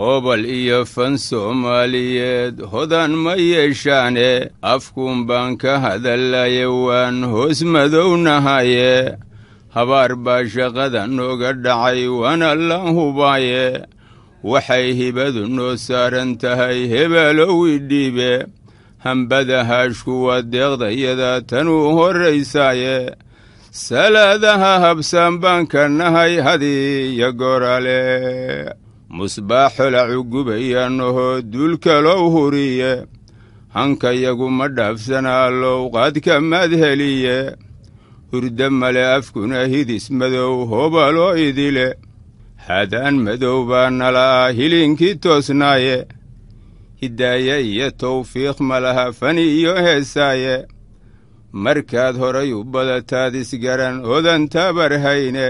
hobal iyo fan Soomaaliyeed hodan ma yeeshaane afkuun baan ka hadalaye waan hoos madownahaye habaar baa shaqada nooga dhacay waana la hubaaye waxay hibadu noo saaran tahay hebeelow idhiibe hambada haashku waa deeqdayada tanuu horraysaaye salaadaha habsaan baan ka nahay hadiya gorale musbaaxolacu gubayaanahoo duulkalow huriye hankayagu ma dhaafsanaa lowqaadka madheliye hurda male afkuna hidis madow hobaloo idile hadaan madow baa nalaa hilinkii toosnaaye hidaaye iyo tawfiiq ma laha fani iyo heesaaye markaad horay u badataad isgaran odan tabarhayne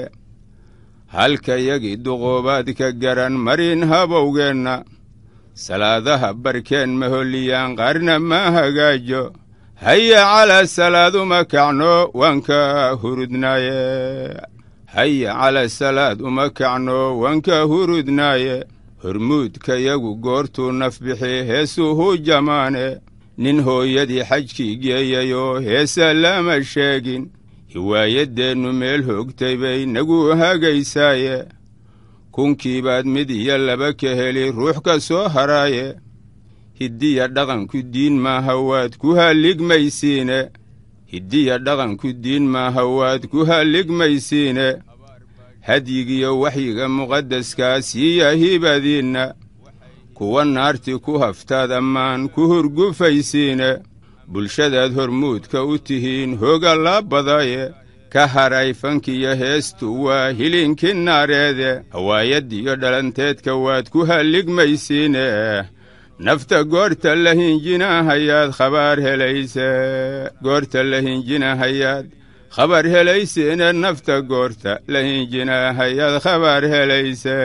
halkayagii duqoobaad ka garan marin habowgeenna salaadaha barkeen ma holliyaan qaarna ma hagaajo haya calaa salaad uma kacno waan ka hurudnaaye haya calaa salaad uma kacno waan ka hurudnaaye hormuudkayagu goortuu nafbixi heesuhu jamaane nin hooyadii xajkii geeyayoo heesa lama sheegin hiwaayaddeennu meel hoogtay bay nagu hagaysaaye kunkiibaad mid iyo laba ka heli ruux ka soo haraaye hiddiya dhaqanku diin maaha waad ku halligmaysiine hiddiya dhaqanku diin maaha waad ku halligmaysiine hadyigiyo waxyiga muqaddaskaa siiya hibadiinna kuwa naarti ku haftaad ammaan ku hurgufaysiine bulshadaad hormuudka u tihiin hooga la badaye ka haray fankiyo heestu waa hilinkii naareede hawaayaddiyo dhalanteedka waad ku halligmaysiine nafta goorta la hinjinahayaad khabaar helayse goorta la hinjinahayaad khabar helayseene nafta goorta la hinjinahayaad khabaar helayse